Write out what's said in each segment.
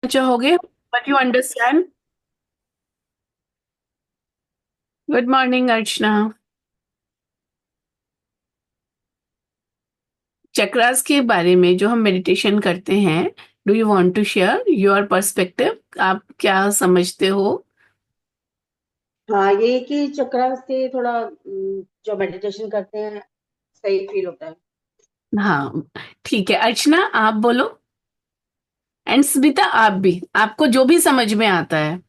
चाहोगे but you understand. Good morning Archana. Chakras के बारे में जो हम मेडिटेशन करते हैं, do you want to share your perspective? आप क्या समझते हो? हाँ, ये कि चक्र से थोड़ा जो मेडिटेशन करते हैं सही फील होता है। हाँ, ठीक है। अर्चना आप बोलो, एंड स्मिता आप भी, आपको जो भी समझ में आता है।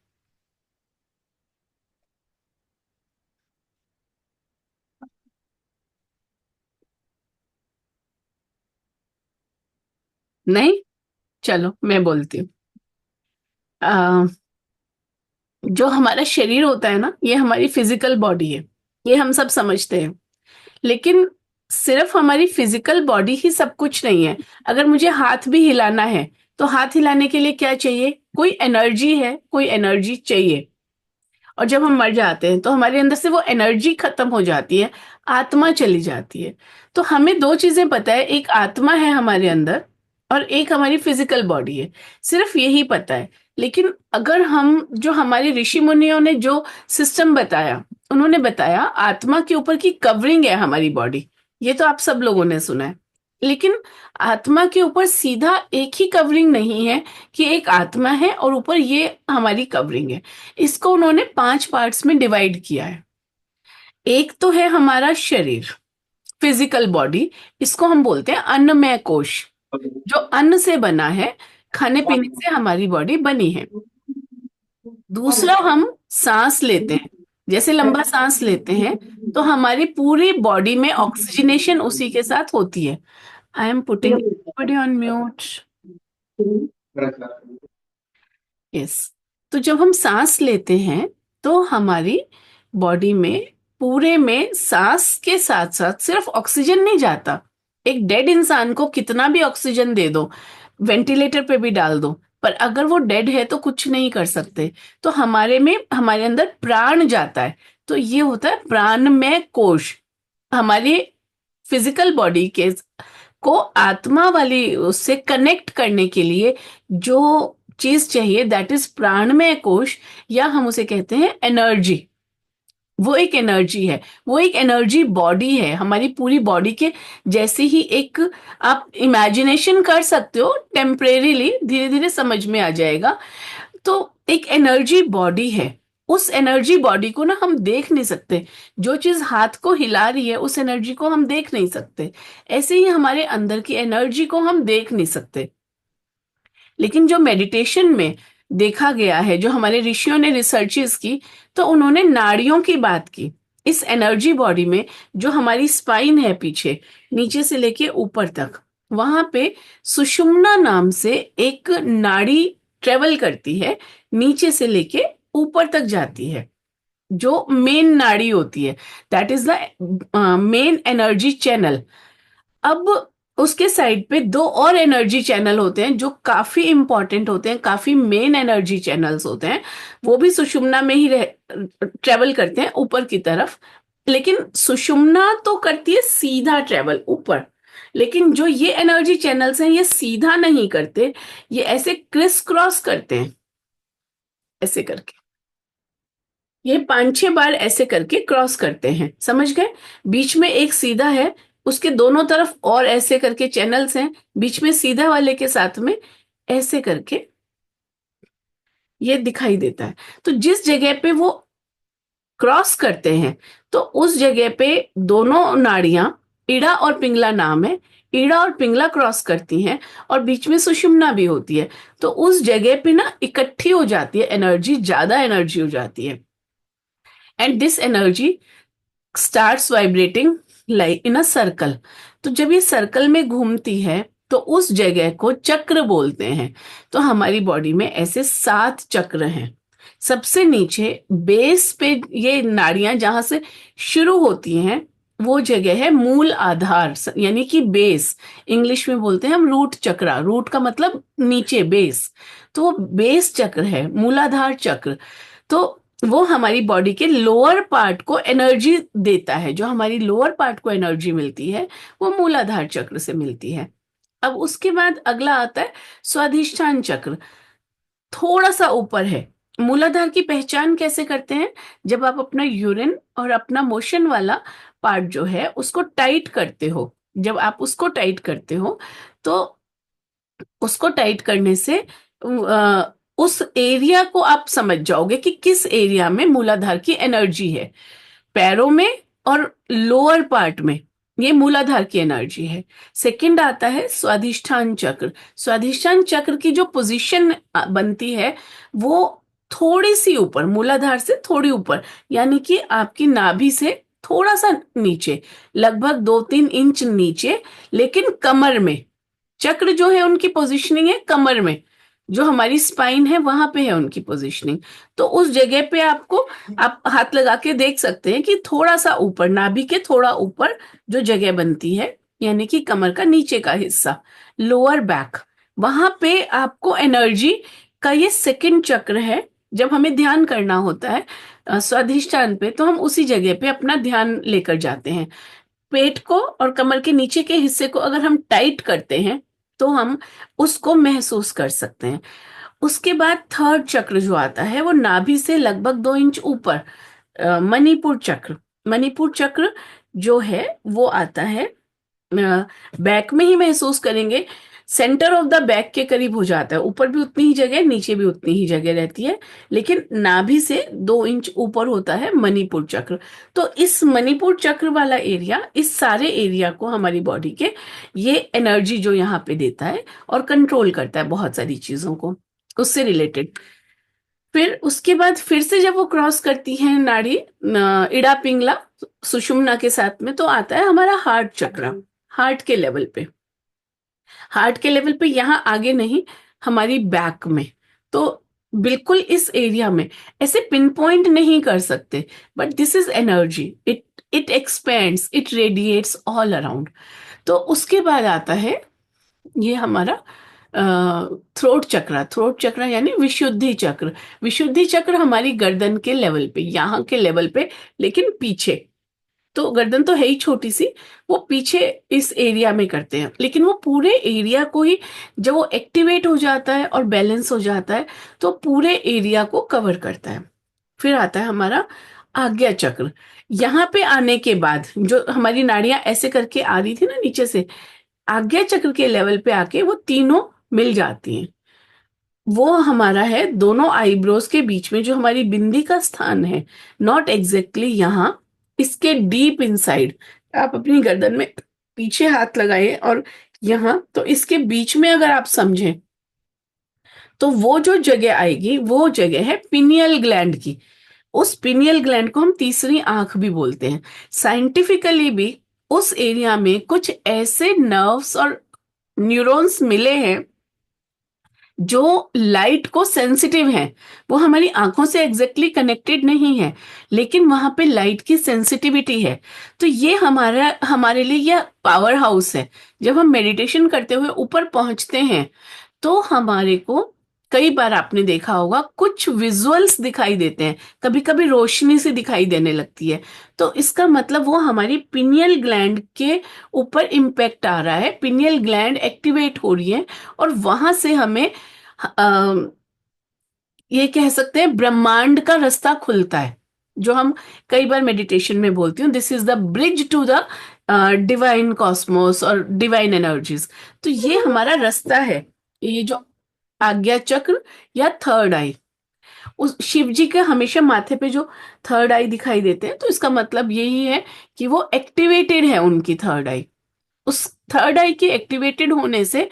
नहीं, चलो मैं बोलती हूँ। अ, जो हमारा शरीर होता है ना, ये हमारी फिजिकल बॉडी है, ये हम सब समझते हैं। लेकिन सिर्फ हमारी फिजिकल बॉडी ही सब कुछ नहीं है। अगर मुझे हाथ भी हिलाना है, तो हाथ हिलाने के लिए क्या चाहिए? कोई एनर्जी है, कोई एनर्जी चाहिए। और जब हम मर जाते हैं तो हमारे अंदर से वो एनर्जी खत्म हो जाती है, आत्मा चली जाती है। तो हमें दो चीजें पता है, एक आत्मा है हमारे अंदर और एक हमारी फिजिकल बॉडी है। सिर्फ यही पता है। लेकिन अगर हम, जो हमारे ऋषि मुनियों ने जो सिस्टम बताया, उन्होंने बताया आत्मा के ऊपर की कवरिंग है हमारी बॉडी। ये तो आप सब लोगों ने सुना है। लेकिन आत्मा के ऊपर सीधा एक ही कवरिंग नहीं है, कि एक आत्मा है और ऊपर ये हमारी कवरिंग है। इसको उन्होंने 5 पार्ट्स में डिवाइड किया है। एक तो है हमारा शरीर, फिजिकल बॉडी। इसको हम बोलते हैं अन्नमय कोश, जो अन्न से बना है, खाने पीने से हमारी बॉडी बनी है। दूसरा, हम सांस लेते हैं। जैसे लंबा सांस लेते हैं, तो हमारी पूरी बॉडी में ऑक्सीजनेशन उसी के साथ होती है। I am putting body on mute. Yes. तो जब हम सांस लेते हैं, तो हमारी बॉडी में, पूरे में सांस के साथ साथ सिर्फ ऑक्सीजन नहीं जाता। एक डेड इंसान को कितना भी ऑक्सीजन दे दो, वेंटिलेटर पे भी डाल दो, पर अगर वो डेड है तो कुछ नहीं कर सकते। तो हमारे में, हमारे अंदर प्राण जाता है। तो ये होता है प्राणमय कोश। हमारी फिजिकल बॉडी के को आत्मा वाली उससे कनेक्ट करने के लिए जो चीज चाहिए, दैट इज प्राणमय कोश, या हम उसे कहते हैं एनर्जी। वो एक एनर्जी है, वो एक एनर्जी बॉडी है हमारी पूरी बॉडी के। जैसे ही एक, आप इमेजिनेशन कर सकते हो, टेम्परेरीली, धीरे धीरे समझ में आ जाएगा। तो एक एनर्जी बॉडी है। उस एनर्जी बॉडी को ना हम देख नहीं सकते। जो चीज हाथ को हिला रही है, उस एनर्जी को हम देख नहीं सकते। ऐसे ही हमारे अंदर की एनर्जी को हम देख नहीं सकते। लेकिन जो मेडिटेशन में देखा गया है, जो हमारे ऋषियों ने रिसर्चेस की, तो उन्होंने नाड़ियों की बात की। इस एनर्जी बॉडी में, जो हमारी स्पाइन है पीछे, नीचे से लेके ऊपर तक, वहां पे सुषुम्ना नाम से एक नाड़ी ट्रेवल करती है, नीचे से लेके ऊपर तक जाती है। जो मेन नाड़ी होती है, that is the main energy channel. अब उसके साइड पे दो और एनर्जी चैनल होते हैं, जो काफी इंपॉर्टेंट होते हैं, काफी मेन एनर्जी चैनल्स होते हैं। वो भी सुषुम्ना में ही ट्रेवल करते हैं ऊपर की तरफ। लेकिन सुषुम्ना तो करती है सीधा ट्रेवल ऊपर, लेकिन जो ये एनर्जी चैनल्स हैं, ये सीधा नहीं करते। ये ऐसे क्रिस क्रॉस करते हैं, ऐसे करके। ये 5-6 बार ऐसे करके क्रॉस करते हैं, समझ गए? बीच में एक सीधा है, उसके दोनों तरफ और ऐसे करके चैनल्स हैं, बीच में सीधा वाले के साथ में ऐसे करके ये दिखाई देता है। तो जिस जगह पे वो क्रॉस करते हैं, तो उस जगह पे दोनों नाड़ियां, इड़ा और पिंगला नाम है, इड़ा और पिंगला क्रॉस करती हैं, और बीच में सुषुम्ना भी होती है। तो उस जगह पे ना इकट्ठी हो जाती है एनर्जी, ज्यादा एनर्जी हो जाती है। And this energy starts vibrating like in a circle. तो जब ये सर्कल में घूमती है, तो उस जगह को चक्र बोलते हैं। तो हमारी बॉडी में ऐसे 7 चक्र हैं। सबसे नीचे बेस पे ये नाड़ियां जहां से शुरू होती हैं, वो जगह है मूल आधार, यानी कि बेस। इंग्लिश में बोलते हैं हम रूट चक्र। रूट का मतलब नीचे, बेस। तो वो बेस चक्र है, मूलाधार चक्र। तो वो हमारी बॉडी के लोअर पार्ट को एनर्जी देता है। जो हमारी लोअर पार्ट को एनर्जी मिलती है, वो मूलाधार चक्र से मिलती है। अब उसके बाद अगला आता है स्वाधिष्ठान चक्र। थोड़ा सा ऊपर है। मूलाधार की पहचान कैसे करते हैं? जब आप अपना यूरिन और अपना मोशन वाला पार्ट जो है उसको टाइट करते हो, जब आप उसको टाइट करते हो, तो उसको टाइट करने से उस एरिया को आप समझ जाओगे कि किस एरिया में मूलाधार की एनर्जी है। पैरों में और लोअर पार्ट में ये मूलाधार की एनर्जी है। सेकंड आता है स्वाधिष्ठान चक्र। स्वाधिष्ठान चक्र की जो पोजीशन बनती है वो थोड़ी सी ऊपर, मूलाधार से थोड़ी ऊपर, यानी कि आपकी नाभि से थोड़ा सा नीचे, लगभग 2-3 इंच नीचे, लेकिन कमर में। चक्र जो है उनकी पोजीशनिंग है कमर में, जो हमारी स्पाइन है वहां पे है उनकी पोजीशनिंग। तो उस जगह पे आपको, आप हाथ लगा के देख सकते हैं कि थोड़ा सा ऊपर, नाभि के थोड़ा ऊपर जो जगह बनती है, यानी कि कमर का नीचे का हिस्सा, लोअर बैक, वहां पे आपको एनर्जी का ये सेकंड चक्र है। जब हमें ध्यान करना होता है स्वाधिष्ठान पे, तो हम उसी जगह पे अपना ध्यान लेकर जाते हैं। पेट को और कमर के नीचे के हिस्से को अगर हम टाइट करते हैं तो हम उसको महसूस कर सकते हैं। उसके बाद थर्ड चक्र जो आता है वो नाभि से लगभग 2 इंच ऊपर, मणिपुर चक्र। मणिपुर चक्र जो है वो आता है, बैक में ही महसूस करेंगे, सेंटर ऑफ द बैक के करीब हो जाता है। ऊपर भी उतनी ही जगह, नीचे भी उतनी ही जगह रहती है, लेकिन नाभि से 2 इंच ऊपर होता है मणिपुर चक्र। तो इस मणिपुर चक्र वाला एरिया, इस सारे एरिया को हमारी बॉडी के, ये एनर्जी जो यहाँ पे देता है और कंट्रोल करता है बहुत सारी चीजों को, उससे रिलेटेड। फिर उसके बाद फिर से जब वो क्रॉस करती है नाड़ी इड़ा पिंगला सुषुम्ना के साथ में, तो आता है हमारा हार्ट चक्र। हार्ट के लेवल पे, हार्ट के लेवल पे, यहाँ आगे नहीं, हमारी बैक में। तो बिल्कुल इस एरिया में ऐसे पिन पॉइंट नहीं कर सकते, but this is energy, it expends, it radiates all around. तो उसके बाद आता है ये हमारा थ्रोट चक्र। थ्रोट चक्र यानी विशुद्धि चक्र। विशुद्धि चक्र हमारी गर्दन के लेवल पे, यहाँ के लेवल पे, लेकिन पीछे। तो गर्दन तो है ही छोटी सी, वो पीछे इस एरिया में करते हैं, लेकिन वो पूरे एरिया को ही, जब वो एक्टिवेट हो जाता है और बैलेंस हो जाता है, तो पूरे एरिया को कवर करता है। फिर आता है हमारा आज्ञा चक्र। यहाँ पे आने के बाद जो हमारी नाड़ियां ऐसे करके आ रही थी ना नीचे से, आज्ञा चक्र के लेवल पे आके वो तीनों मिल जाती हैं। वो हमारा है दोनों आईब्रोज के बीच में, जो हमारी बिंदी का स्थान है, नॉट एग्जैक्टली यहाँ, इसके डीप इनसाइड। आप अपनी गर्दन में पीछे हाथ लगाए और यहाँ, तो इसके बीच में अगर आप समझें, तो वो जो जगह आएगी वो जगह है पिनियल ग्लैंड की। उस पिनियल ग्लैंड को हम तीसरी आंख भी बोलते हैं। साइंटिफिकली भी उस एरिया में कुछ ऐसे नर्व्स और न्यूरॉन्स मिले हैं जो लाइट को सेंसिटिव हैं। वो हमारी आंखों से एग्जैक्टली कनेक्टेड नहीं है, लेकिन वहां पे लाइट की सेंसिटिविटी है। तो ये हमारा, हमारे लिए यह पावर हाउस है। जब हम मेडिटेशन करते हुए ऊपर पहुंचते हैं, तो हमारे को कई बार आपने देखा होगा कुछ विजुअल्स दिखाई देते हैं, कभी कभी रोशनी से दिखाई देने लगती है। तो इसका मतलब वो हमारी पिनियल ग्लैंड के ऊपर इम्पैक्ट आ रहा है, पिनियल ग्लैंड एक्टिवेट हो रही है, और वहां से हमें ये कह सकते हैं ब्रह्मांड का रास्ता खुलता है, जो हम कई बार मेडिटेशन में बोलती हूँ, this is the bridge to the divine cosmos और डिवाइन एनर्जीज। तो ये हमारा रास्ता है, ये जो आज्ञा चक्र या थर्ड आई। उस शिव जी के हमेशा माथे पे जो थर्ड आई दिखाई देते हैं, तो इसका मतलब यही है कि वो एक्टिवेटेड है उनकी थर्ड आई। उस थर्ड आई के एक्टिवेटेड होने से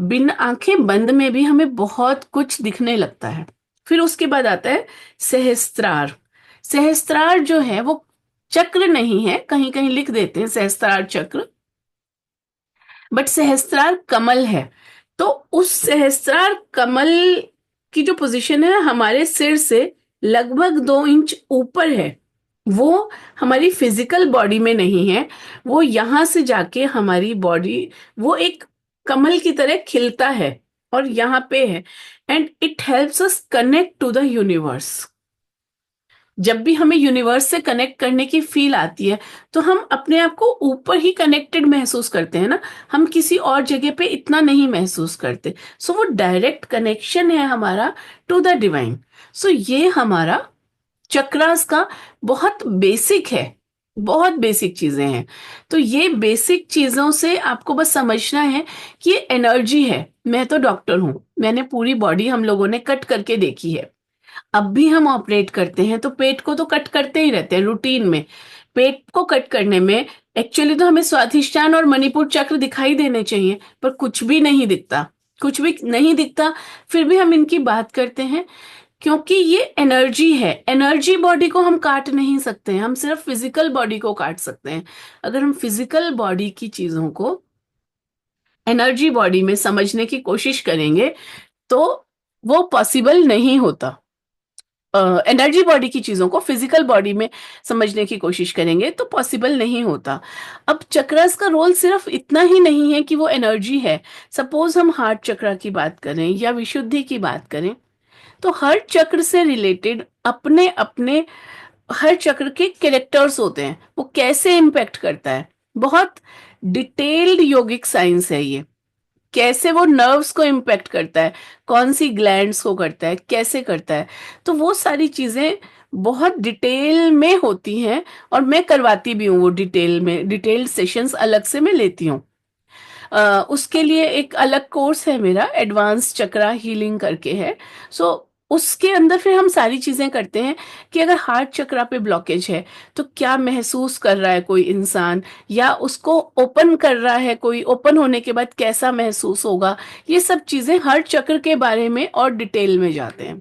बिन आंखें बंद में भी हमें बहुत कुछ दिखने लगता है। फिर उसके बाद आता है सहस्त्रार। सहस्त्रार जो है वो चक्र नहीं है, कहीं कहीं लिख देते हैं सहस्त्रार चक्र, बट सहस्त्रार कमल है। तो उस सहस्त्रार कमल की जो पोजीशन है हमारे सिर से लगभग 2 इंच ऊपर है। वो हमारी फिजिकल बॉडी में नहीं है, वो यहां से जाके हमारी बॉडी, वो एक कमल की तरह खिलता है और यहाँ पे है। And it helps us connect to the universe. जब भी हमें यूनिवर्स से कनेक्ट करने की फील आती है, तो हम अपने आप को ऊपर ही कनेक्टेड महसूस करते हैं ना, हम किसी और जगह पे इतना नहीं महसूस करते। सो वो डायरेक्ट कनेक्शन है हमारा टू द डिवाइन। सो ये हमारा चक्रास का बहुत बेसिक है, बहुत बेसिक चीजें हैं। तो ये बेसिक चीजों से आपको बस समझना है कि ये एनर्जी है। मैं तो डॉक्टर हूं, मैंने पूरी बॉडी हम लोगों ने कट करके देखी है। अब भी हम ऑपरेट करते हैं तो पेट को तो कट करते ही रहते हैं रूटीन में। पेट को कट करने में एक्चुअली तो हमें स्वाधिष्ठान और मणिपुर चक्र दिखाई देने चाहिए, पर कुछ भी नहीं दिखता, कुछ भी नहीं दिखता। फिर भी हम इनकी बात करते हैं, क्योंकि ये एनर्जी है। एनर्जी बॉडी को हम काट नहीं सकते हैं, हम सिर्फ फिजिकल बॉडी को काट सकते हैं। अगर हम फिजिकल बॉडी की चीजों को एनर्जी बॉडी में समझने की कोशिश करेंगे तो वो पॉसिबल नहीं होता। एनर्जी बॉडी की चीजों को फिजिकल बॉडी में समझने की कोशिश करेंगे तो पॉसिबल नहीं होता। अब चक्रस का रोल सिर्फ इतना ही नहीं है कि वो एनर्जी है। सपोज हम हार्ट चक्र की बात करें या विशुद्धि की बात करें, तो हर चक्र से रिलेटेड अपने अपने हर चक्र के कैरेक्टर्स होते हैं, वो कैसे इम्पेक्ट करता है। बहुत डिटेल्ड योगिक साइंस है ये। कैसे वो नर्व्स को इम्पेक्ट करता है, कौन सी ग्लैंड्स को करता है, कैसे करता है, तो वो सारी चीजें बहुत डिटेल में होती हैं। और मैं करवाती भी हूँ वो डिटेल में, डिटेल्ड सेशंस अलग से मैं लेती हूँ। उसके लिए एक अलग कोर्स है मेरा, एडवांस चक्रा हीलिंग करके है। सो उसके अंदर फिर हम सारी चीजें करते हैं कि अगर हार्ट चक्रा पे ब्लॉकेज है तो क्या महसूस कर रहा है कोई इंसान, या उसको ओपन कर रहा है कोई, ओपन होने के बाद कैसा महसूस होगा। ये सब चीजें हर चक्र के बारे में और डिटेल में जाते हैं।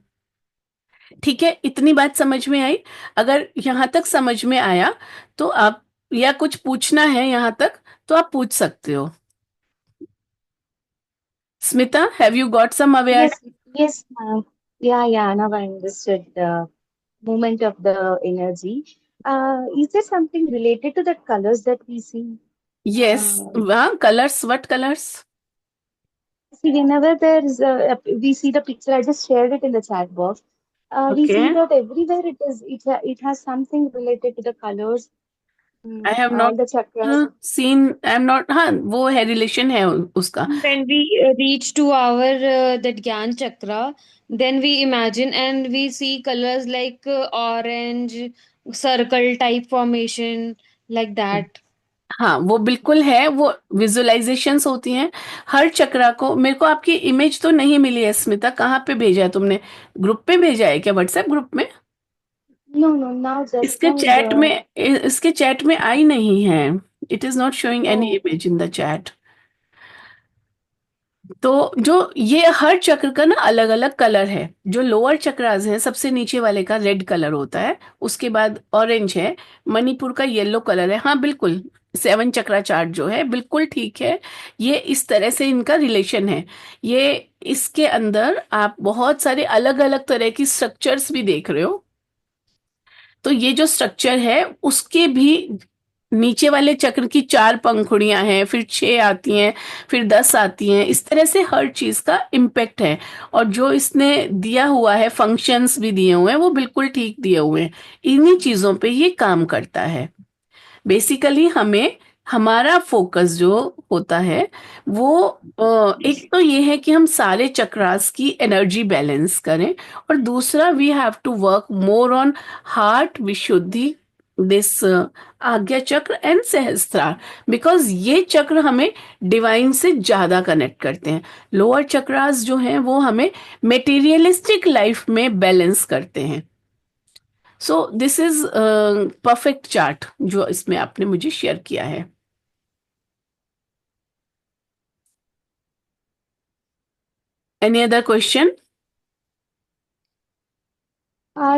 ठीक है, इतनी बात समझ में आई? अगर यहाँ तक समझ में आया तो आप, या कुछ पूछना है यहाँ तक तो आप पूछ सकते हो। Smita, have you got some awareness? Yes, yes, ma'am. Yeah, yeah, now I understood the movement of the energy. Is there something related to the colors that we see? Yes. Uh, Colors, what colors? See, whenever there's we see the picture, I just shared it in the chat box. We see Okay. that everywhere it has something related to the colors, I have all not the chakras. seen, I am not, हाँ वो है, relation है उसका। When we reach to our that Gyan Chakra, then we imagine and we see colors like orange, circle type formation, like that. हाँ वो बिल्कुल है, वो विजुअलाइजेशंस होती हैं हर चक्रा को। मेरे को आपकी इमेज तो नहीं मिली है स्मिता, कहाँ पे भेजा है तुमने? ग्रुप पे भेजा है क्या, व्हाट्सएप ग्रुप में? No, no, now just इसके now चैट में, the इसके चैट में आई नहीं है। It is not showing any oh, image in the chat. तो जो ये हर चक्र का ना अलग अलग कलर है। जो लोअर चक्रास है, सबसे नीचे वाले का रेड कलर होता है, उसके बाद ऑरेंज है, मणिपुर का येलो कलर है। हाँ बिल्कुल, 7 चक्रा चार्ट जो है बिल्कुल ठीक है। ये इस तरह से इनका रिलेशन है। ये इसके अंदर आप बहुत सारे अलग अलग तरह की स्ट्रक्चर्स भी देख रहे हो। तो ये जो स्ट्रक्चर है उसके भी नीचे वाले चक्र की 4 पंखुड़ियां हैं, फिर 6 आती हैं, फिर 10 आती हैं। इस तरह से हर चीज का इम्पेक्ट है। और जो इसने दिया हुआ है, फंक्शंस भी दिए हुए हैं, वो बिल्कुल ठीक दिए हुए हैं। इन्हीं चीजों पे ये काम करता है। बेसिकली हमें, हमारा फोकस जो होता है वो एक तो ये है कि हम सारे चक्रास की एनर्जी बैलेंस करें, और दूसरा we have to work more on heart Vishuddhi, this Ajna chakra and सहस्त्रार। Because ये चक्र हमें डिवाइन से ज्यादा कनेक्ट करते हैं। लोअर चक्रास जो हैं वो हमें मेटीरियलिस्टिक लाइफ में बैलेंस करते हैं। So this is perfect chart जो इसमें आपने मुझे शेयर किया है। Any other question?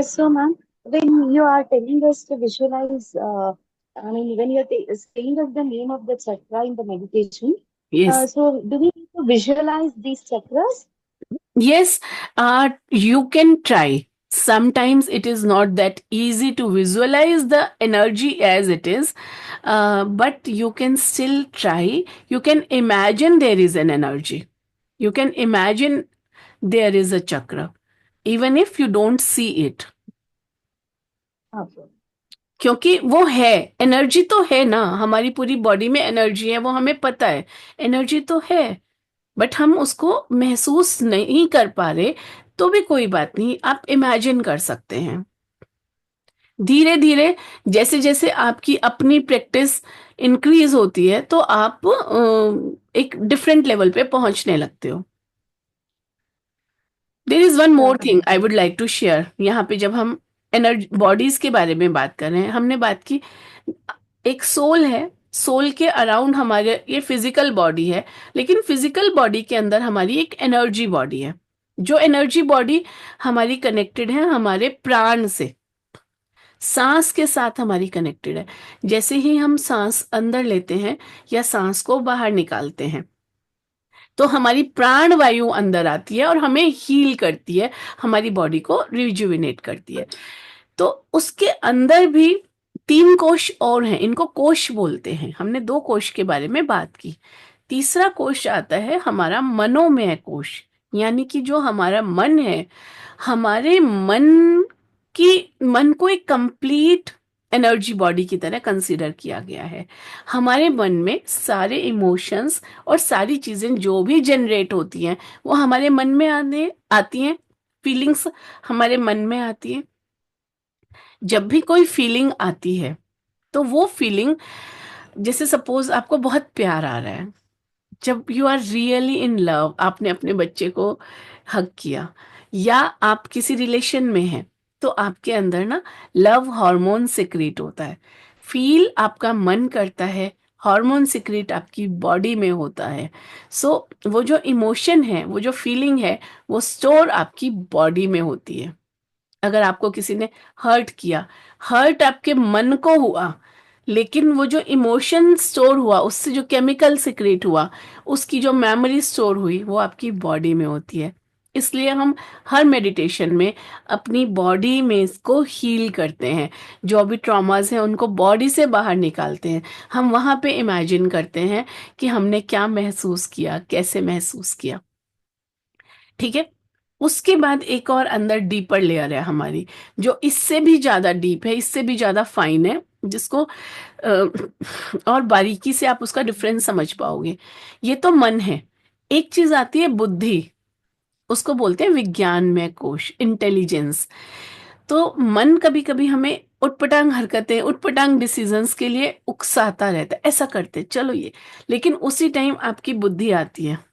So, ma'am, when you are telling us to visualize, I mean, when you're telling us the name of the chakra in the meditation, Yes. so do we need to visualize these chakras? Yes, you can try. Sometimes it is not that easy to visualize the energy as it is, but you can still try. You can imagine there is an energy. You can imagine there is a chakra, even if you don't see it. Okay. क्योंकि वो है, energy तो है ना, हमारी पूरी body में energy है, वो हमें पता है, एनर्जी तो है, बट हम उसको महसूस नहीं कर पा रहे। तो भी कोई बात नहीं, आप इमेजिन कर सकते हैं। धीरे धीरे जैसे जैसे आपकी अपनी प्रैक्टिस इंक्रीज होती है तो आप एक डिफरेंट लेवल पे पहुंचने लगते हो। There is one more thing I would like to share. यहाँ पे जब हम एनर्जी बॉडीज के बारे में बात कर रहे हैं, हमने बात की एक सोल है, सोल के अराउंड हमारे ये फिजिकल बॉडी है, लेकिन फिजिकल बॉडी के अंदर हमारी एक एनर्जी बॉडी है। जो एनर्जी बॉडी हमारी कनेक्टेड है हमारे प्राण से, सांस के साथ हमारी कनेक्टेड है। जैसे ही हम सांस अंदर लेते हैं या सांस को बाहर निकालते हैं तो हमारी प्राण वायु अंदर आती है और हमें हील करती है, हमारी बॉडी को रिजुविनेट करती है। तो उसके अंदर भी 3 कोश और हैं, इनको कोश बोलते हैं। हमने 2 कोश के बारे में बात की। तीसरा कोश आता है हमारा मनोमय कोश, यानी कि जो हमारा मन है, हमारे मन को एक कंप्लीट एनर्जी बॉडी की तरह कंसीडर किया गया है। हमारे मन में सारे इमोशंस और सारी चीजें जो भी जनरेट होती हैं वो हमारे मन में आने आती हैं, फीलिंग्स हमारे मन में आती हैं। जब भी कोई फीलिंग आती है तो वो फीलिंग, जैसे सपोज आपको बहुत प्यार आ रहा है, जब you are really in love, आपने अपने बच्चे को हग किया या आप किसी रिलेशन में हैं, तो आपके अंदर ना लव हार्मोन सिक्रीट होता है, फील आपका मन करता है, हार्मोन सिक्रीट आपकी बॉडी में होता है। सो वो जो इमोशन है, वो जो फीलिंग है, वो स्टोर आपकी बॉडी में होती है। अगर आपको किसी ने हर्ट किया, हर्ट आपके मन को हुआ, लेकिन वो जो इमोशन स्टोर हुआ, उससे जो केमिकल सिक्रेट हुआ, उसकी जो मेमोरी स्टोर हुई, वो आपकी बॉडी में होती है। इसलिए हम हर मेडिटेशन में अपनी बॉडी में इसको हील करते हैं। जो भी ट्रॉमास हैं उनको बॉडी से बाहर निकालते हैं। हम वहां पे इमेजिन करते हैं कि हमने क्या महसूस किया, कैसे महसूस किया। ठीक है। उसके बाद एक और अंदर डीपर लेयर है हमारी, जो इससे भी ज्यादा डीप है, इससे भी ज्यादा फाइन है, जिसको और बारीकी से आप उसका डिफरेंस समझ पाओगे। ये तो मन है। एक चीज आती है बुद्धि, उसको बोलते हैं विज्ञान में कोश, इंटेलिजेंस। तो मन कभी कभी हमें उटपटांग हरकतें, उटपटांग डिसीजंस के लिए उकसाता रहता है, ऐसा करते चलो ये, लेकिन उसी टाइम आपकी बुद्धि आती है,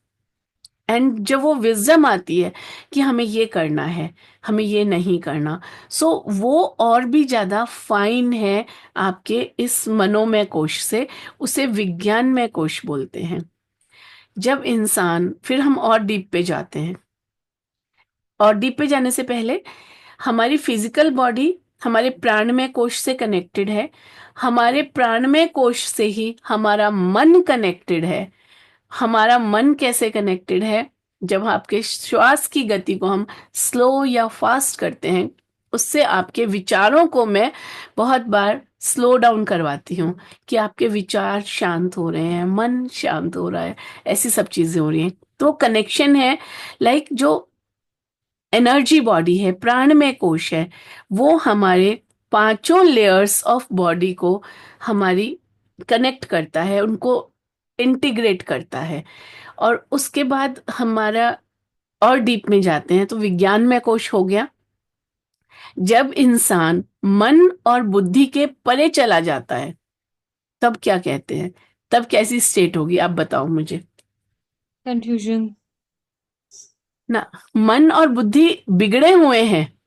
एंड जब वो विजडम आती है कि हमें ये करना है, हमें ये नहीं करना, सो वो और भी ज्यादा फाइन है आपके इस मनोमय कोश से। उसे विज्ञानमय कोश बोलते हैं। जब इंसान, फिर हम और डीप पे जाते हैं, और डीप पे जाने से पहले हमारी फिजिकल बॉडी हमारे प्राणमय कोश से कनेक्टेड है। हमारे प्राणमय कोश से ही हमारा मन कनेक्टेड है। हमारा मन कैसे कनेक्टेड है? जब आपके श्वास की गति को हम स्लो या फास्ट करते हैं, उससे आपके विचारों को मैं बहुत बार स्लो डाउन करवाती हूँ कि आपके विचार शांत हो रहे हैं, मन शांत हो रहा है, ऐसी सब चीजें हो रही हैं। तो कनेक्शन है, लाइक जो एनर्जी बॉडी है, प्राणमय कोश है, वो हमारे 5 लेयर्स ऑफ बॉडी को हमारी कनेक्ट करता है, उनको इंटीग्रेट करता है। और उसके बाद हमारा और डीप में जाते हैं तो विज्ञान में कोश हो गया। जब इंसान मन और बुद्धि के परे चला जाता है तब क्या कहते हैं? तब कैसी स्टेट होगी, आप बताओ मुझे कंफ्यूजन। ना। मन और बुद्धि बिगड़े हुए हैं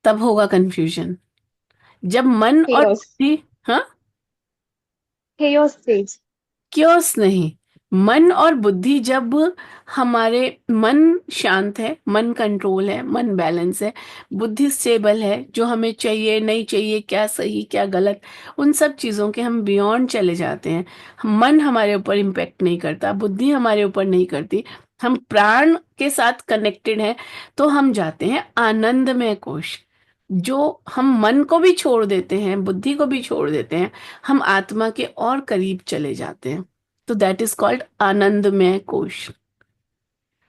तब होगा कंफ्यूजन। जब मन और Chaos. बुद्धि, हाँ, Chaos stage. क्योस नहीं, मन और बुद्धि, जब हमारे मन शांत है, मन कंट्रोल है, मन बैलेंस है, बुद्धि स्टेबल है, जो हमें चाहिए नहीं चाहिए, क्या सही क्या गलत, उन सब चीजों के हम बियॉन्ड चले जाते हैं। मन हमारे ऊपर इम्पेक्ट नहीं करता, बुद्धि हमारे ऊपर नहीं करती, हम प्राण के साथ कनेक्टेड हैं, तो हम जाते हैं आनंदमय कोश। जो हम मन को भी छोड़ देते हैं, बुद्धि को भी छोड़ देते हैं, हम आत्मा के और करीब चले जाते हैं। तो दैट इज कॉल्ड आनंदमय कोश।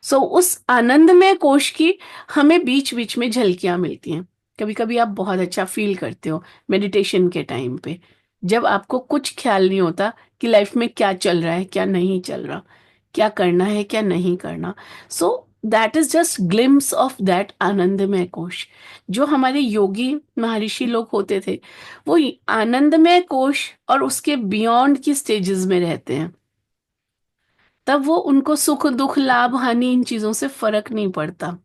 सो उस आनंदमय कोश की हमें बीच बीच में झलकियां मिलती हैं। कभी कभी आप बहुत अच्छा फील करते हो मेडिटेशन के टाइम पे, जब आपको कुछ ख्याल नहीं होता कि लाइफ में क्या चल रहा है क्या नहीं चल रहा, क्या करना है क्या नहीं करना। So that is just glimpse of that आनंदमय कोश। जो हमारे योगी महर्षि लोग होते थे, वो आनंदमय कोश और उसके बियॉन्ड की स्टेजेस में रहते हैं। तब वो उनको सुख दुख लाभ हानि इन चीजों से फर्क नहीं पड़ता।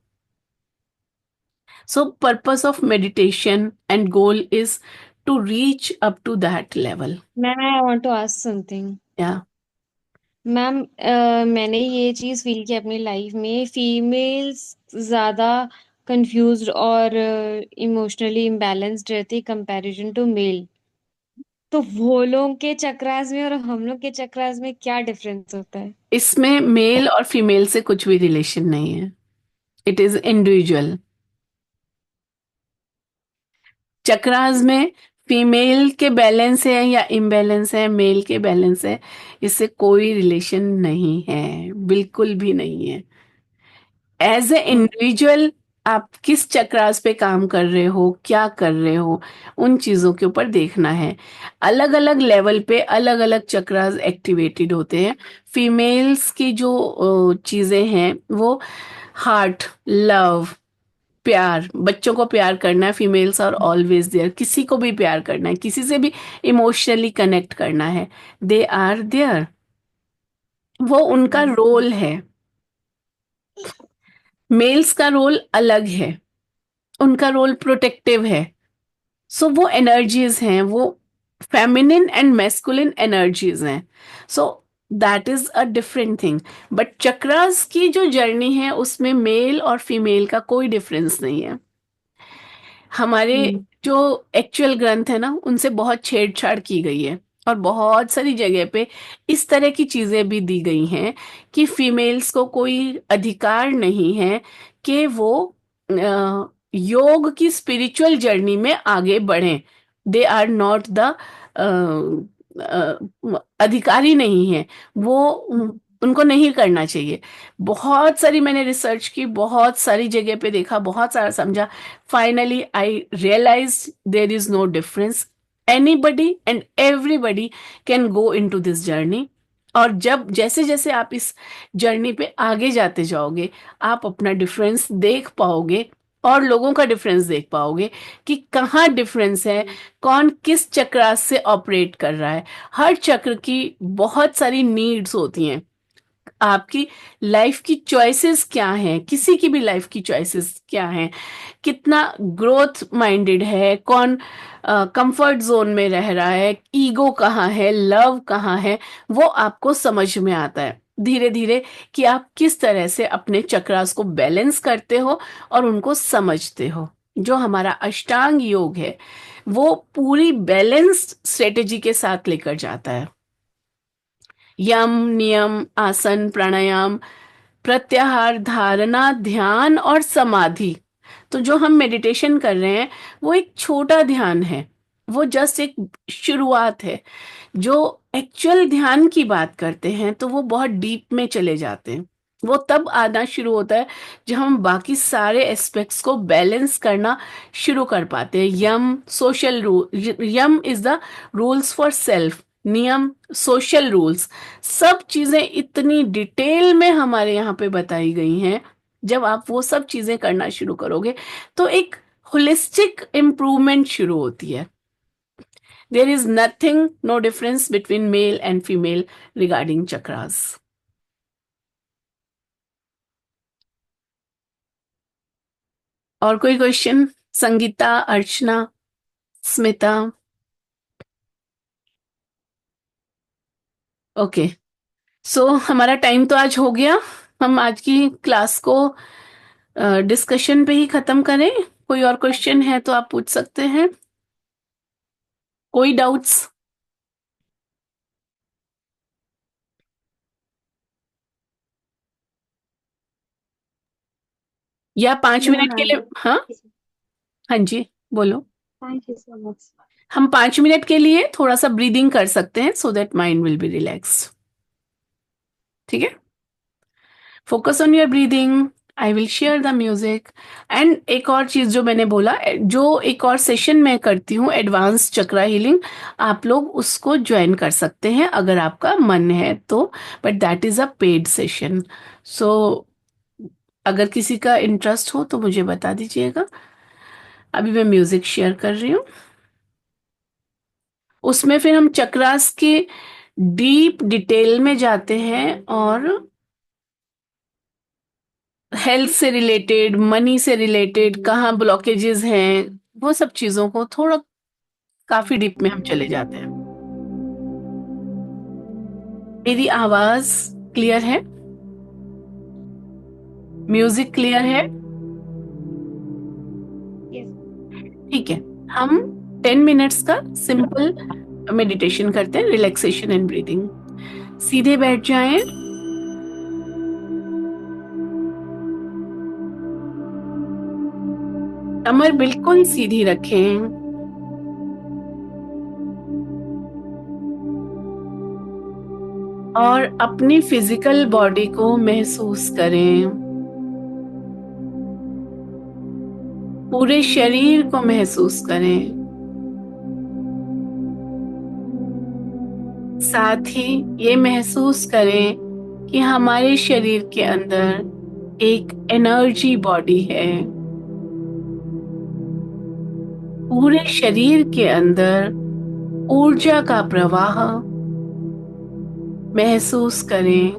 So purpose of meditation and goal is to reach up to that level. Ma'am I want to ask something. Yeah. Ma'am मैंने ये चीज फील की अपनी लाइफ में, फीमेल्स ज्यादा कंफ्यूज्ड और इमोशनली इम्बैलेंस्ड रहती कंपैरिजन टू मेल। तो वो लोग के चक्रास में और हम लोग के चक्रास में क्या डिफरेंस होता है? इसमें मेल और फीमेल से कुछ भी रिलेशन नहीं है। It is individual. चक्रास में फीमेल के बैलेंस है या इम्बैलेंस है, मेल के बैलेंस है, इससे कोई रिलेशन नहीं है, बिल्कुल भी नहीं है। एज ए इंडिविजुअल आप किस चक्रास पे काम कर रहे हो, क्या कर रहे हो, उन चीजों के ऊपर देखना है। अलग अलग लेवल पे अलग अलग चक्रास एक्टिवेटेड होते हैं। फीमेल्स की जो चीजें हैं वो हार्ट, लव, प्यार, बच्चों को प्यार करना है, फीमेल्स आर ऑलवेज देयर। किसी को भी प्यार करना है, किसी से भी इमोशनली कनेक्ट करना है, दे आर देयर। वो उनका रोल है। मेल्स का रोल अलग है, उनका रोल प्रोटेक्टिव है। सो वो एनर्जीज हैं, वो फेमिनिन एंड मैस्कुलिन एनर्जीज हैं। So that is a different thing. But chakras की जो जर्नी है उसमें मेल और फीमेल का कोई डिफरेंस नहीं है। हमारे जो एक्चुअल ग्रंथ है ना, उनसे बहुत छेड़छाड़ की गई है और बहुत सारी जगह पे इस तरह की चीजें भी दी गई हैं कि फीमेल्स को कोई अधिकार नहीं है कि वो योग की स्पिरिचुअल जर्नी में आगे बढ़ें। दे आर नॉट द अधिकारी नहीं है वो, उनको नहीं करना चाहिए। बहुत सारी मैंने रिसर्च की, बहुत सारी जगह पे देखा, बहुत सारा समझा। Finally I realize there is no difference. Anybody and everybody can go into this journey. और जब जैसे जैसे आप इस जर्नी पे आगे जाते जाओगे, आप अपना डिफरेंस देख पाओगे और लोगों का डिफरेंस देख पाओगे कि कहाँ डिफरेंस है, कौन किस चक्र से ऑपरेट कर रहा है। हर चक्र की बहुत सारी नीड्स होती हैं। आपकी लाइफ की चॉइसेस क्या हैं, किसी की भी लाइफ की चॉइसेस क्या हैं, कितना ग्रोथ माइंडेड है, कौन कंफर्ट जोन में रह रहा है, ईगो कहाँ है, लव कहाँ है, वो आपको समझ में आता है धीरे धीरे कि आप किस तरह से अपने चक्रास को बैलेंस करते हो और उनको समझते हो। जो हमारा अष्टांग योग है वो पूरी बैलेंस्ड स्ट्रेटेजी के साथ लेकर जाता है। यम, नियम, आसन, प्राणायाम, प्रत्याहार, धारणा, ध्यान और समाधि। तो जो हम मेडिटेशन कर रहे हैं वो एक छोटा ध्यान है, वो जस्ट एक शुरुआत है। जो एक्चुअल ध्यान की बात करते हैं तो वो बहुत डीप में चले जाते हैं। वो तब आना शुरू होता है जब हम बाकी सारे एस्पेक्ट्स को बैलेंस करना शुरू कर पाते हैं। Yama social rule, yama is the rules for self, niyama social rules. सब चीजें इतनी डिटेल में हमारे यहाँ पे बताई गई हैं। जब आप वो सब चीजें करना शुरू करोगे तो एक होलिस्टिक इम्प्रूवमेंट शुरू होती है। There is nothing, no difference between male and female regarding chakras. और कोई क्वेश्चन? संगीता, अर्चना, स्मिता? ओके, सो हमारा टाइम तो आज हो गया। हम आज की क्लास को डिस्कशन पे ही खत्म करें। कोई और क्वेश्चन है तो आप पूछ सकते हैं। कोई डाउट्स? या 5 मिनट के लिए? हाँ, हाँ जी, बोलो। Thank you so much. हम 5 मिनट के लिए थोड़ा सा ब्रीदिंग कर सकते हैं so that mind will be relaxed. ठीक है, focus on your breathing. I will share the music. And एक और चीज जो मैंने बोला, जो एक और सेशन मैं करती हूँ एडवांस चक्रा हीलिंग, आप लोग उसको ज्वाइन कर सकते हैं अगर आपका मन है तो, but that is a paid session. So अगर किसी का इंटरेस्ट हो तो मुझे बता दीजिएगा। अभी मैं म्यूजिक शेयर कर रही हूँ। उसमें फिर हम चक्रास के डीप डिटेल में जाते हैं और हेल्थ से रिलेटेड, मनी से रिलेटेड, कहाँ ब्लॉकेजेस हैं, वो सब चीजों को थोड़ा काफी डीप में हम चले जाते हैं। मेरी आवाज क्लियर है? म्यूजिक क्लियर है? Yes. ठीक है। हम 10 मिनट्स का सिंपल मेडिटेशन करते हैं, रिलैक्सेशन एंड ब्रीदिंग। सीधे बैठ जाएं, कमर बिल्कुल सीधी रखें और अपनी फिजिकल बॉडी को महसूस करें, पूरे शरीर को महसूस करें। साथ ही ये महसूस करें कि हमारे शरीर के अंदर एक एनर्जी बॉडी है। पूरे शरीर के अंदर ऊर्जा का प्रवाह महसूस करें।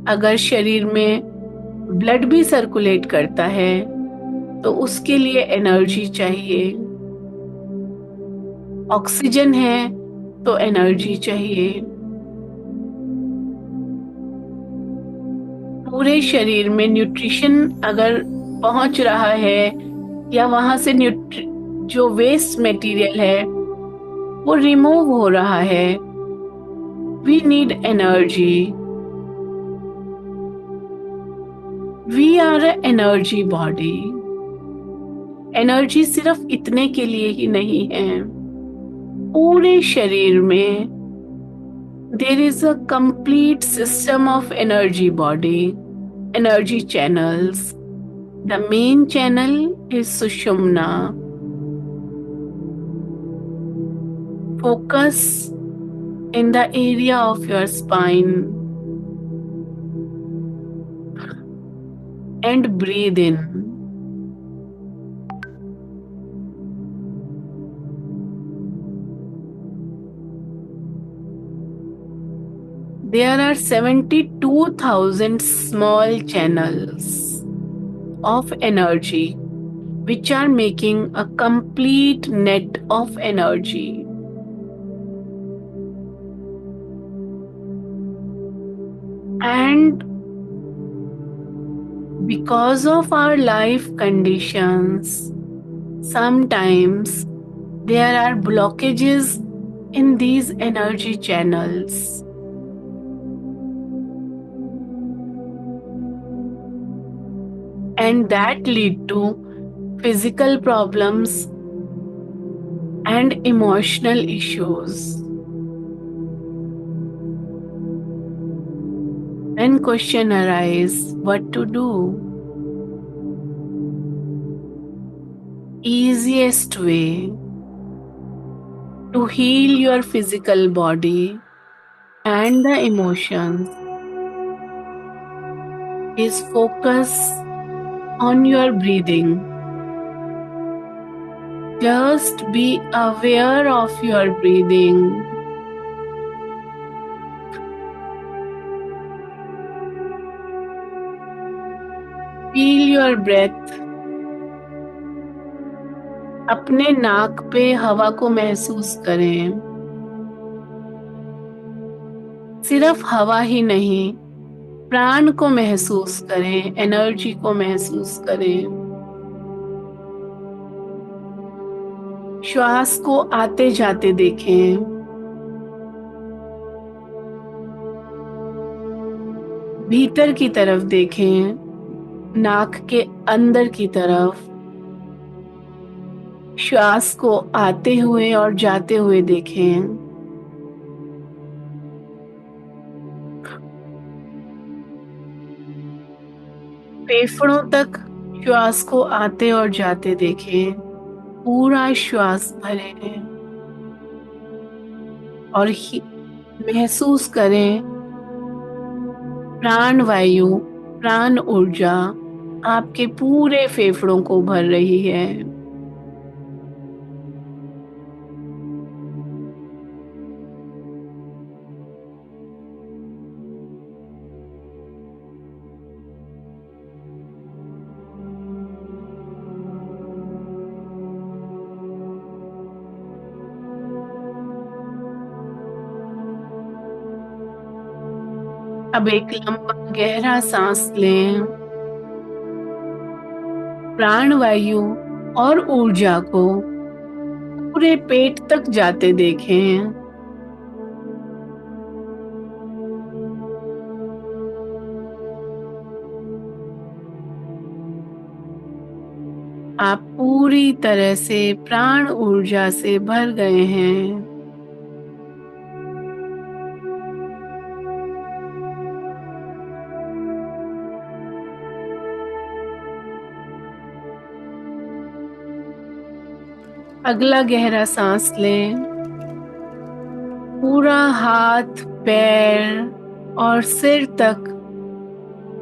अगर शरीर में ब्लड भी सर्कुलेट करता है तो उसके लिए एनर्जी चाहिए। ऑक्सीजन है तो एनर्जी चाहिए। पूरे शरीर में न्यूट्रिशन अगर पहुंच रहा है या वहां से जो वेस्ट मटेरियल है वो रिमूव हो रहा है, we need energy. We are a energy body. Energy सिर्फ इतने के लिए ही नहीं है, पूरे शरीर में there is a complete system of energy body, energy channels. The main channel is Sushumna. Focus in the area of your spine and breathe in. There are 72,000 small channels of energy which are making a complete net of energy. And because of our life conditions, sometimes there are blockages in these energy channels. And that lead to physical problems and emotional issues. When question arise, what to do? Easiest way to heal your physical body and the emotions is focus on your breathing. Just be aware of your breathing. Feel your breath. अपने नाक पे हवा को महसूस करें। सिर्फ हवा ही नहीं, प्राण को महसूस करें, एनर्जी को महसूस करें। श्वास को आते जाते देखें। भीतर की तरफ देखें, नाक के अंदर की तरफ। श्वास को आते हुए और जाते हुए देखें। फेफड़ों तक श्वास को आते और जाते देखें। पूरा श्वास भरें और महसूस करें प्राण वायु, प्राण ऊर्जा आपके पूरे फेफड़ों को भर रही है। अब एक लंबा गहरा सांस लें। प्राण वायु और ऊर्जा को पूरे पेट तक जाते देखें। आप पूरी तरह से प्राण ऊर्जा से भर गए हैं। अगला गहरा सांस लें। पूरा हाथ, पैर और सिर तक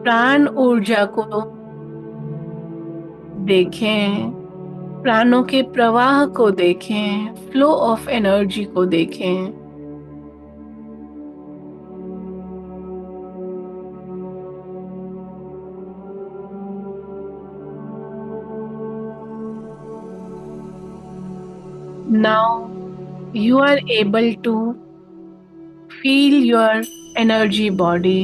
प्राण ऊर्जा को देखें। प्राणों के प्रवाह को देखें, फ्लो ऑफ एनर्जी को देखें। Now you are able to feel your energy body.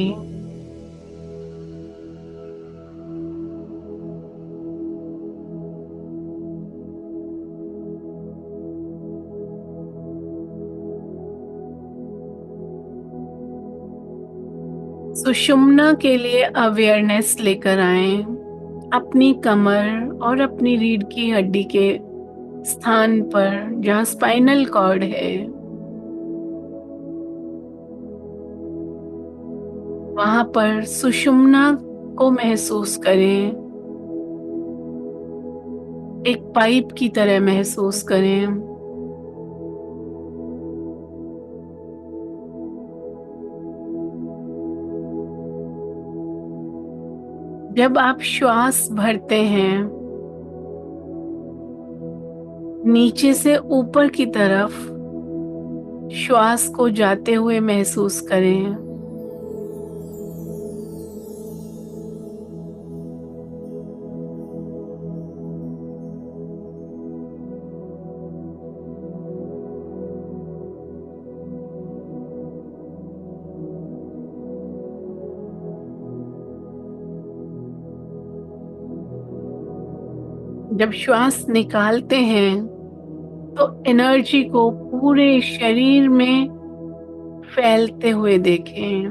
सुषुम्ना के लिए अवेयरनेस लेकर आए। अपनी कमर और अपनी रीढ़ की हड्डी के स्थान पर जहाँ स्पाइनल कॉर्ड है, वहां पर सुषुम्ना को महसूस करें। एक पाइप की तरह महसूस करें। जब आप श्वास भरते हैं, नीचे से ऊपर की तरफ श्वास को जाते हुए महसूस करें। जब श्वास निकालते हैं तो एनर्जी को पूरे शरीर में फैलते हुए देखें।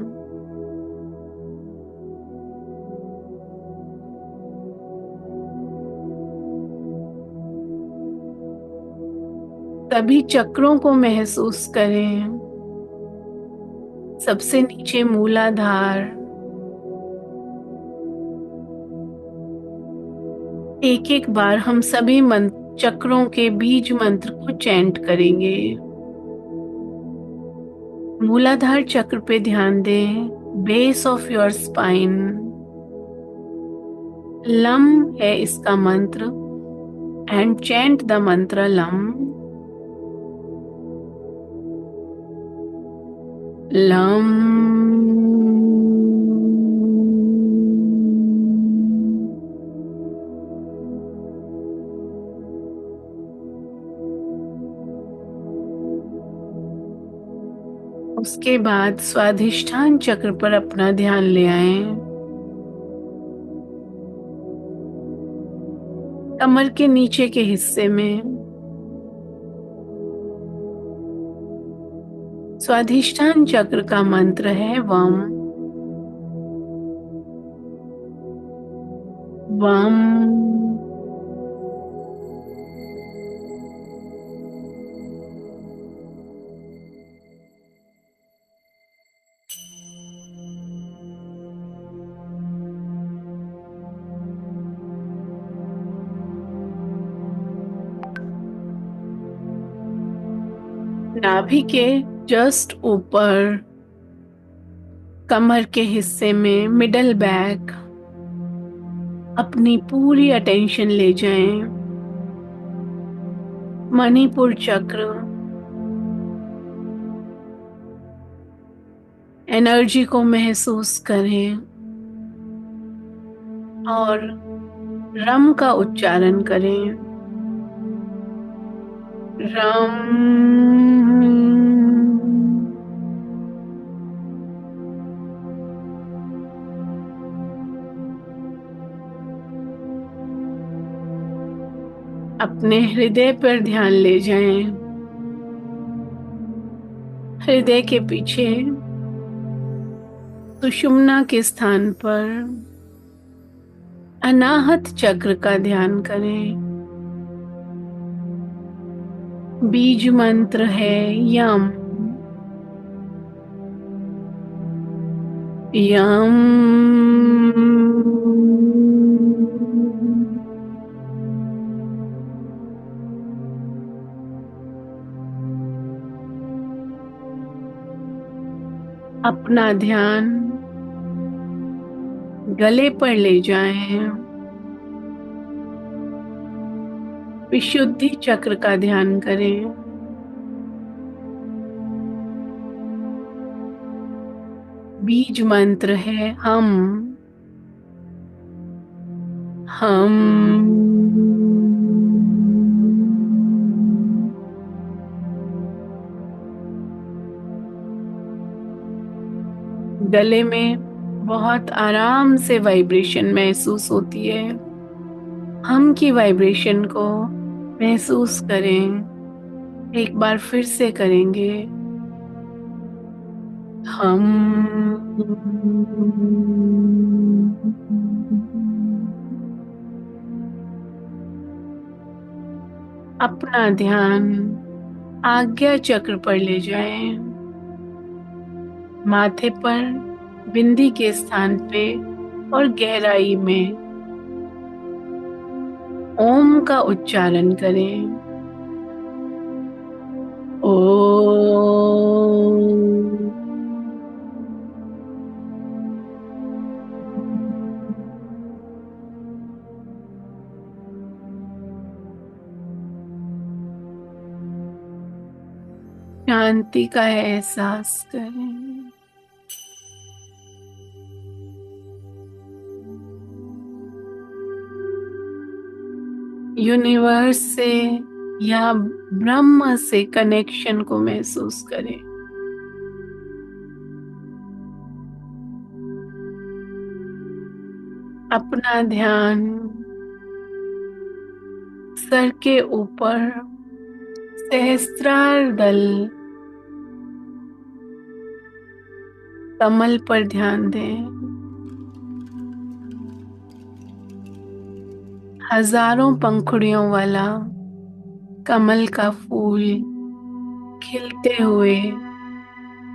सभी चक्रों को महसूस करें। सबसे नीचे मूलाधार। एक एक बार हम सभी चक्रों के बीज मंत्र को चैंट करेंगे। मूलाधार चक्र पे ध्यान दें। Base of your spine. Lump है इसका मंत्र। एंड चैंट द मंत्र लम। लम। उसके बाद स्वाधिष्ठान चक्र पर अपना ध्यान ले आए। कमर के नीचे के हिस्से में स्वाधिष्ठान चक्र का मंत्र है वम। वम। नाभि के जस्ट ऊपर कमर के हिस्से में मिडल बैक अपनी पूरी अटेंशन ले जाएं। मणिपुर चक्र एनर्जी को महसूस करें और रम का उच्चारण करें। रम। अपने हृदय पर ध्यान ले जाएं। हृदय के पीछे सुषुम्ना के स्थान पर अनाहत चक्र का ध्यान करें। बीज मंत्र है यम। यम। अपना ध्यान गले पर ले जाएं। विशुद्धि चक्र का ध्यान करें। बीज मंत्र है हम। गले में बहुत आराम से वाइब्रेशन महसूस होती है। हम की वाइब्रेशन को महसूस करें। एक बार फिर से करेंगे। अपना ध्यान आज्ञा चक्र पर ले जाएं। माथे पर बिंदी के स्थान पे और गहराई में ओम का उच्चारण करें। ओम। शांति का एहसास करें। यूनिवर्स से या ब्रह्म से कनेक्शन को महसूस करें। अपना ध्यान सर के ऊपर सहस्त्रार दल कमल पर ध्यान दें। हजारों पंखुड़ियों वाला कमल का फूल खिलते हुए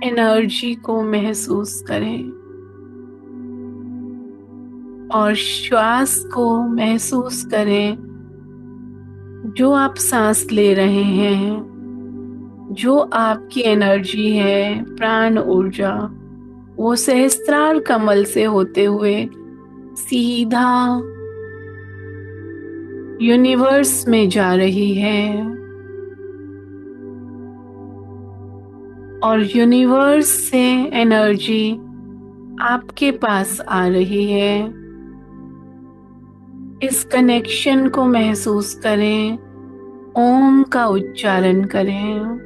एनर्जी को महसूस करें और श्वास को महसूस करें। जो आप सांस ले रहे हैं, जो आपकी एनर्जी है, प्राण ऊर्जा, वो सहस्त्रार कमल से होते हुए सीधा यूनिवर्स में जा रही है और यूनिवर्स से एनर्जी आपके पास आ रही है। इस कनेक्शन को महसूस करें। ओम का उच्चारण करें।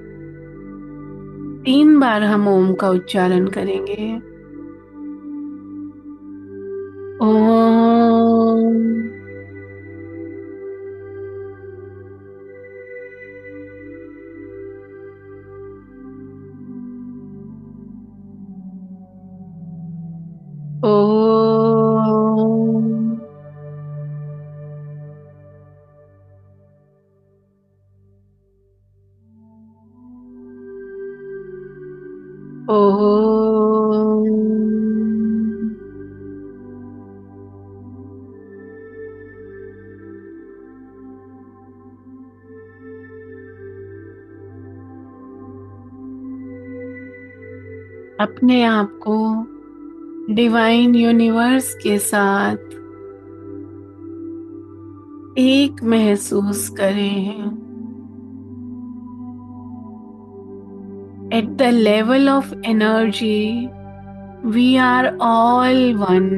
3 बार हम ओम का उच्चारण करेंगे। ओम। ओम। ओम। अपने आप को डिवाइन यूनिवर्स के साथ एक महसूस करें. At the level of energy, we are all one.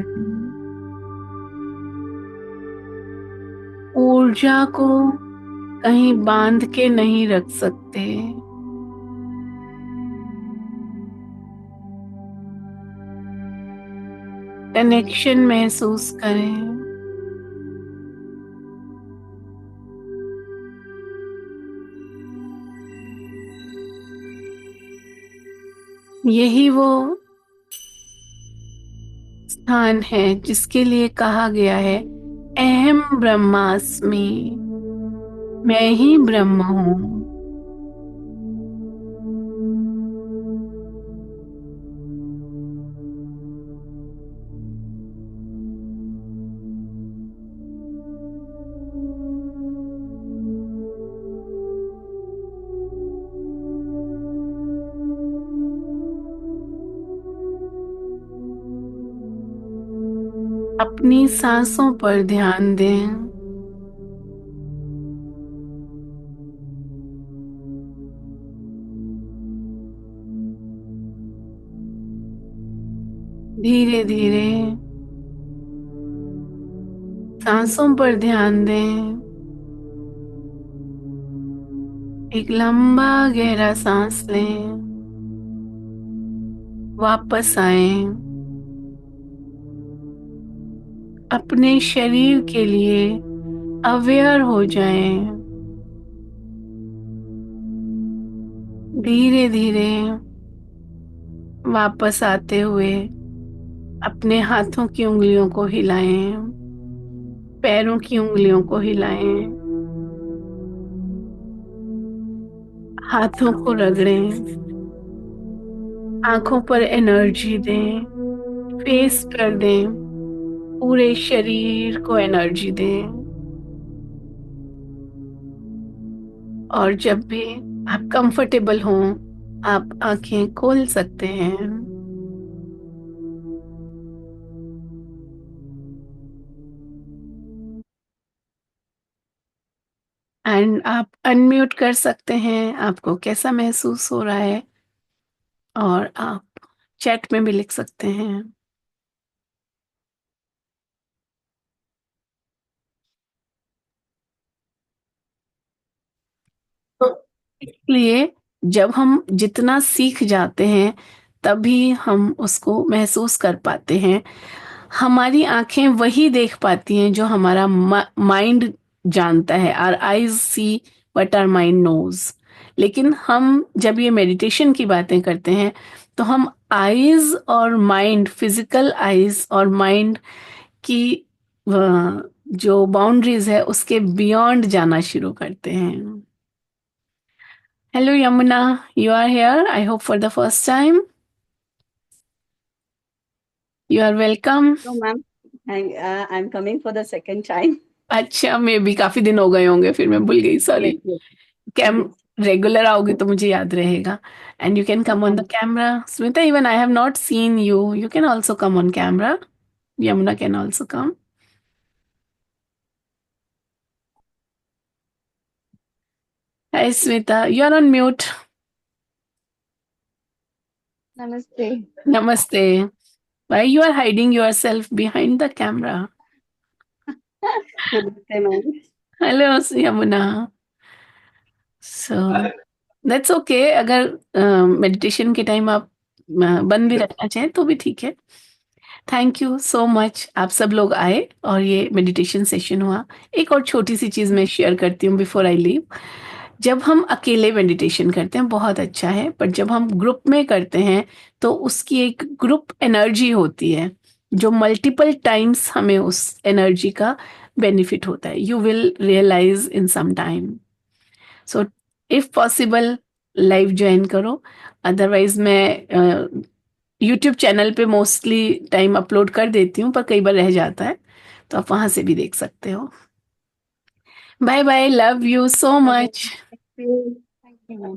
ऊर्जा को कहीं बांध के नहीं रख सकते. कनेक्शन महसूस करें. यही वो स्थान है जिसके लिए कहा गया है अहम ब्रह्मास्मि. मैं ही ब्रह्म हूँ. अपनी सांसों पर ध्यान दें. धीरे धीरे सांसों पर ध्यान दें. एक लंबा गहरा सांस लें. वापस आए. अपने शरीर के लिए अवेयर हो जाएं. धीरे धीरे वापस आते हुए अपने हाथों की उंगलियों को हिलाएं. पैरों की उंगलियों को हिलाएं. हाथों को रगड़ें. आंखों पर एनर्जी दें. फेस पर दें. पूरे शरीर को एनर्जी दें. और जब भी आप कंफर्टेबल हों आप आंखें खोल सकते हैं. एंड आप अनम्यूट कर सकते हैं. आपको कैसा महसूस हो रहा है और आप चैट में भी लिख सकते हैं. तो इसलिए जब हम जितना सीख जाते हैं तभी हम उसको महसूस कर पाते हैं. हमारी आंखें वही देख पाती हैं जो हमारा माइंड जानता है. Our eyes see what our mind knows. लेकिन हम जब ये मेडिटेशन की बातें करते हैं तो हम आईज और माइंड, फिजिकल आईज और माइंड की जो बाउंड्रीज है उसके बियॉन्ड जाना शुरू करते हैं. Hello, Yamuna. You are here, I hope, for the first time. You are welcome. No, ma'am. I'm coming for the second time. अच्छा, मैं भी काफी दिन हो गए होंगे फिर मैं भूल गई. सॉरी. Yes, yes, कैम yes. रेगुलर आओगे तो मुझे याद रहेगा. And you can come on the camera. Smita, even I have not seen you. You can also come on camera. Yamuna can also come. Hi, Smita. You are on mute. Namaste. Namaste. Why you are hiding yourself behind the camera? Namaste, ma'am. Hello, Yamuna. So that's okay. अगर meditation के time आप बंद भी रखना चाहें तो भी ठीक है. Thank you so much. आप सब लोग आए और ये मेडिटेशन सेशन हुआ. एक और छोटी सी चीज़ मैं शेयर करती हूँ बिफोर आई लीव. जब हम अकेले मेडिटेशन करते हैं बहुत अच्छा है, बट जब हम ग्रुप में करते हैं तो उसकी एक ग्रुप एनर्जी होती है जो मल्टीपल टाइम्स हमें उस एनर्जी का बेनिफिट होता है. You will realize in some time. So if possible live join करो. अदरवाइज मैं यूट्यूब चैनल पे मोस्टली टाइम अपलोड कर देती हूँ पर कई बार रह जाता है तो आप वहां से भी देख सकते हो. Bye bye. Love you so much. Thank you. Thank you, ma'am.